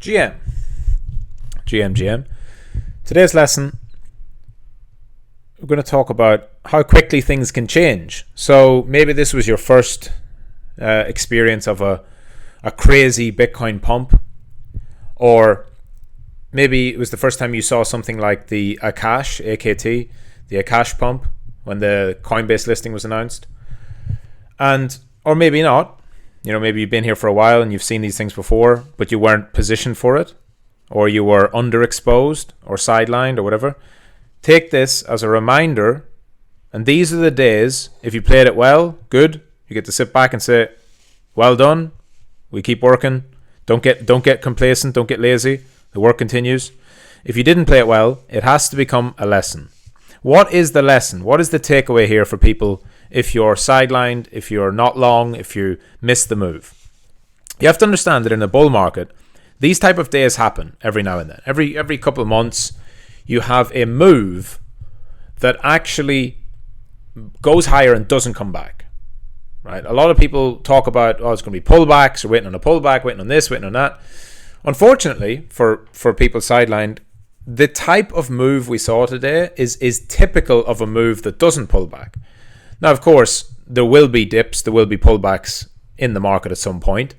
GM. Today's lesson, we're going to talk about how quickly things can change. So maybe this was your first experience of a crazy Bitcoin pump, or maybe it was the first time you saw something like the Akash, AKT, the Akash pump when the Coinbase listing was announced. Or maybe not. Maybe you've been here for a while and you've seen these things before, but you weren't positioned for it, or you were underexposed or sidelined or whatever. Take this as a reminder, and these are the days, if you played it well, good. You get to sit back and say, well done, we keep working. Don't get complacent, don't get lazy. The work continues. If you didn't play it well, it has to become a lesson. What is the lesson? What is the takeaway here for people if you're sidelined, if you're not long, if you miss the move? You have to understand that in a bull market, these type of days happen every now and then. Every couple of months, you have a move that actually goes higher and doesn't come back. Right? A lot of people talk about, it's going to be pullbacks, or waiting on a pullback, waiting on this, waiting on that. Unfortunately, for people sidelined, the type of move we saw today is typical of a move that doesn't pull back. Now, of course, there will be dips, there will be pullbacks in the market at some point,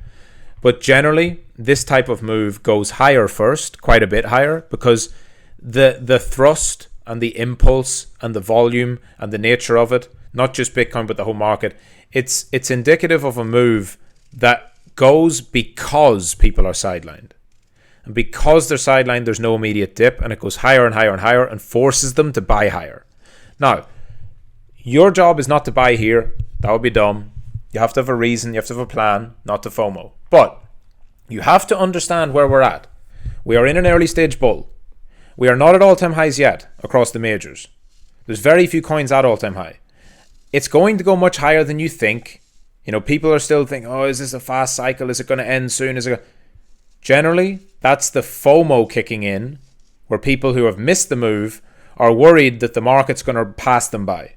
but generally, this type of move goes higher first, quite a bit higher, because the thrust and the impulse and the volume and the nature of it, not just Bitcoin but the whole market, it's indicative of a move that goes because people are sidelined. And because they're sidelined, there's no immediate dip, and it goes higher and higher and higher and forces them to buy higher. Now, your job is not to buy here. That would be dumb. You have to have a reason, you have to have a plan, not to FOMO. But you have to understand where we're at. We are in an early stage bull. We are not at all-time highs yet across the majors. There's very few coins at all-time high. It's going to go much higher than you think. People are still thinking, is this a fast cycle? Is it going to end soon? Generally, that's the FOMO kicking in, where people who have missed the move are worried that the market's going to pass them by.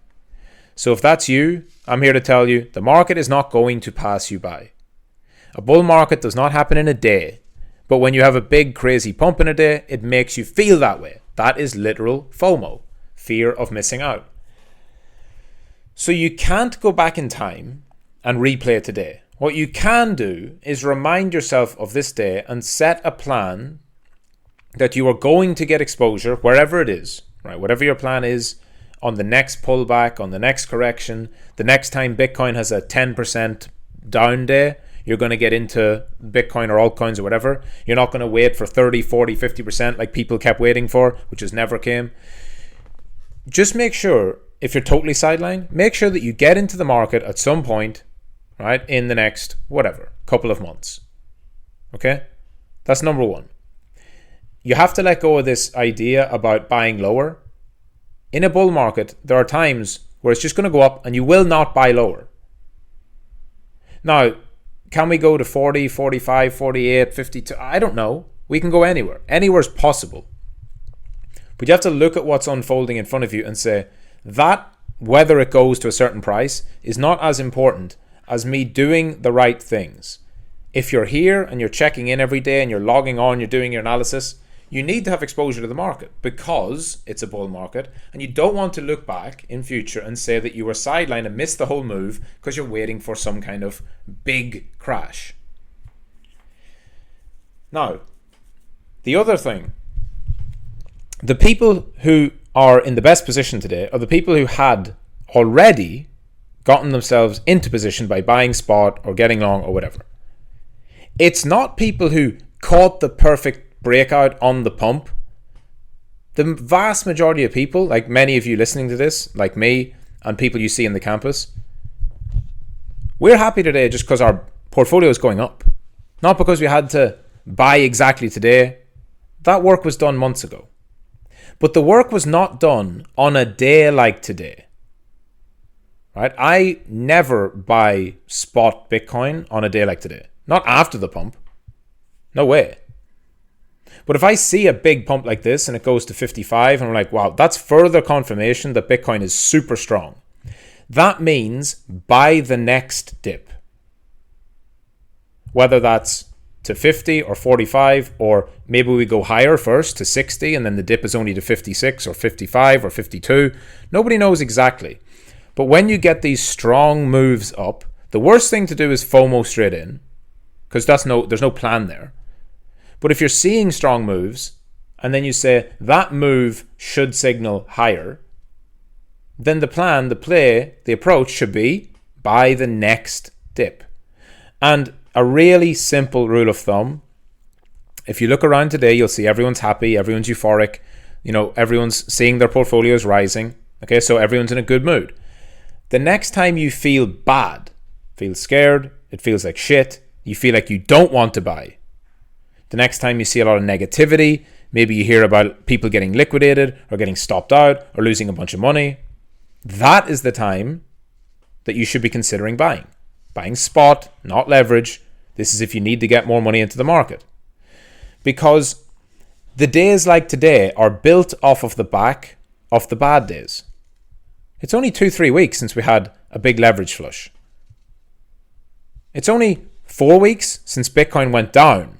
So if that's you, I'm here to tell you, the market is not going to pass you by. A bull market does not happen in a day, but when you have a big crazy pump in a day, it makes you feel that way. That is literal FOMO, fear of missing out. So you can't go back in time and replay today. What you can do is remind yourself of this day and set a plan that you are going to get exposure wherever it is, right? Whatever your plan is, on the next pullback, on the next correction, the next time Bitcoin has a 10% down day, you're going to get into Bitcoin or altcoins or whatever. You're not going to wait for 30, 40, 50% like people kept waiting for, which just never came. Just make sure, if you're totally sidelined, make sure that you get into the market at some point, right, in the next, couple of months. Okay? That's number one. You have to let go of this idea about buying lower. In a bull market, there are times where it's just going to go up and you will not buy lower. Now, can we go to 40, 45, 48, 52? I don't know. We can go anywhere. Anywhere is possible. But you have to look at what's unfolding in front of you and say, that, whether it goes to a certain price, is not as important as me doing the right things. If you're here and you're checking in every day and you're logging on, you're doing your analysis, you need to have exposure to the market because it's a bull market, and you don't want to look back in future and say that you were sidelined and missed the whole move because you're waiting for some kind of big crash. Now, the other thing, the people who are in the best position today are the people who had already gotten themselves into position by buying spot or getting long or whatever. It's not people who caught the perfect breakout on the pump. The vast majority of people, like many of you listening to this, like me and people you see in the campus, we're happy today just because our portfolio is going up. Not because we had to buy exactly today. That work was done months ago. But the work was not done on a day like today. Right? I never buy spot Bitcoin on a day like today. Not after the pump. No way. But if I see a big pump like this and it goes to 55 and I'm like, wow, that's further confirmation that Bitcoin is super strong. That means buy the next dip. Whether that's to 50 or 45, or maybe we go higher first to 60 and then the dip is only to 56 or 55 or 52. Nobody knows exactly. But when you get these strong moves up, the worst thing to do is FOMO straight in, because there's no plan there. But if you're seeing strong moves and then you say that move should signal higher, then the plan, the play, the approach should be buy the next dip. And a really simple rule of thumb, if you look around today, you'll see everyone's happy, everyone's euphoric, everyone's seeing their portfolios rising. Okay, so everyone's in a good mood. The next time you feel bad, feel scared, it feels like shit, you feel like you don't want to buy. The next time you see a lot of negativity, maybe you hear about people getting liquidated or getting stopped out or losing a bunch of money, that is the time that you should be considering buying. Buying spot, not leverage. This is if you need to get more money into the market. Because the days like today are built off of the back of the bad days. It's only 2-3 weeks since we had a big leverage flush. It's only 4 weeks since Bitcoin went down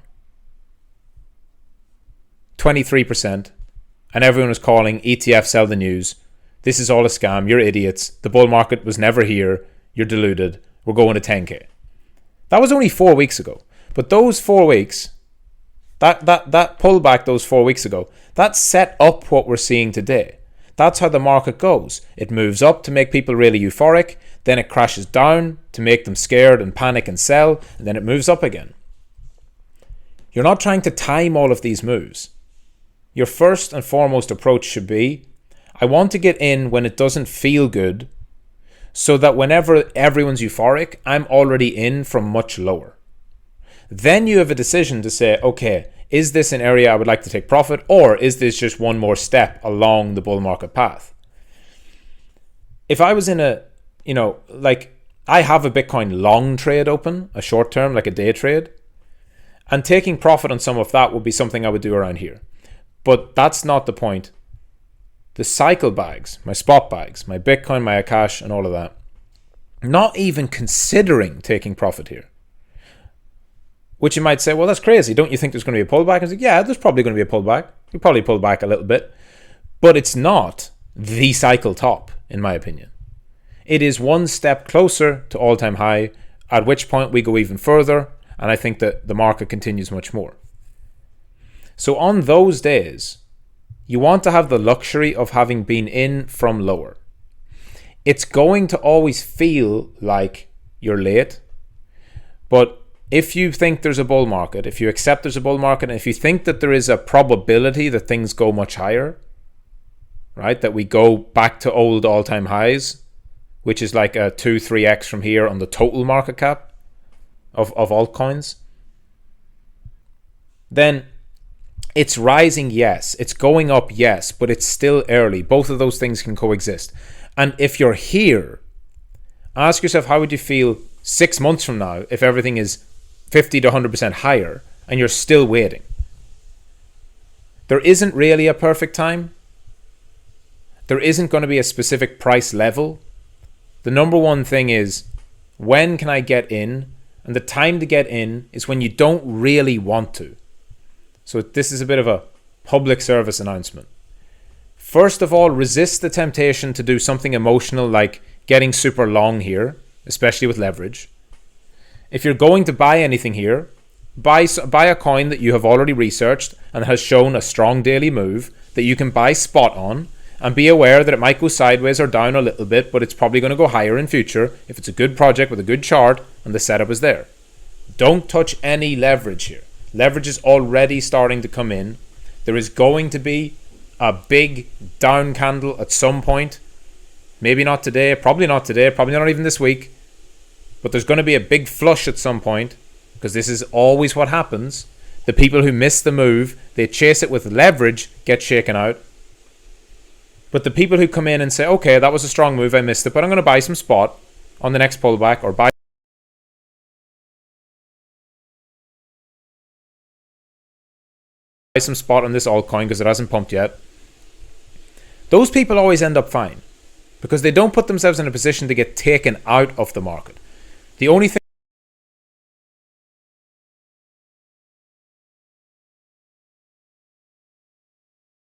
23%, and everyone was calling ETF sell the news. This is all a scam. You're idiots. The bull market was never here. You're deluded. We're going to 10K. That was only 4 weeks ago. But those 4 weeks, that pullback those 4 weeks ago, that set up what we're seeing today. That's how the market goes. It moves up to make people really euphoric, then it crashes down to make them scared and panic and sell, and then it moves up again. You're not trying to time all of these moves. Your first and foremost approach should be, I want to get in when it doesn't feel good, so that whenever everyone's euphoric, I'm already in from much lower. Then you have a decision to say, okay, is this an area I would like to take profit, or is this just one more step along the bull market path? If I was in I have a Bitcoin long trade open, a short term, like a day trade, and taking profit on some of that would be something I would do around here. But that's not the point. The cycle bags, my spot bags, my Bitcoin, my Akash, and all of that, not even considering taking profit here. Which you might say, well, that's crazy. Don't you think there's going to be a pullback? I was like, yeah, there's probably going to be a pullback. You'll probably pull back a little bit. But it's not the cycle top, in my opinion. It is one step closer to all-time high, at which point we go even further, and I think that the market continues much more. So on those days, you want to have the luxury of having been in from lower. It's going to always feel like you're late, but if you think there's a bull market, if you accept there's a bull market, and if you think that there is a probability that things go much higher, right, that we go back to old all-time highs, which is like a 2-3x from here on the total market cap of altcoins, then it's rising, yes. It's going up, yes, but it's still early. Both of those things can coexist. And if you're here, ask yourself, how would you feel 6 months from now if everything is 50 to 100% higher and you're still waiting? There isn't really a perfect time. There isn't going to be a specific price level. The number one thing is, when can I get in? And the time to get in is when you don't really want to. So this is a bit of a public service announcement. First of all, resist the temptation to do something emotional like getting super long here, especially with leverage. If you're going to buy anything here, buy a coin that you have already researched and has shown a strong daily move that you can buy spot on, and be aware that it might go sideways or down a little bit, but it's probably going to go higher in future if it's a good project with a good chart and the setup is there. Don't touch any leverage here. Leverage is already starting to come in. There is going to be a big down candle at some point. Maybe not today, probably not even this week. But there's going to be a big flush at some point, because this is always what happens. The people who miss the move, they chase it with leverage, get shaken out. But the people who come in and say, okay, that was a strong move, I missed it, but I'm going to buy some spot on the next pullback, or buy some spot on this altcoin because it hasn't pumped yet. Those people always end up fine because they don't put themselves in a position to get taken out of the market. The only thing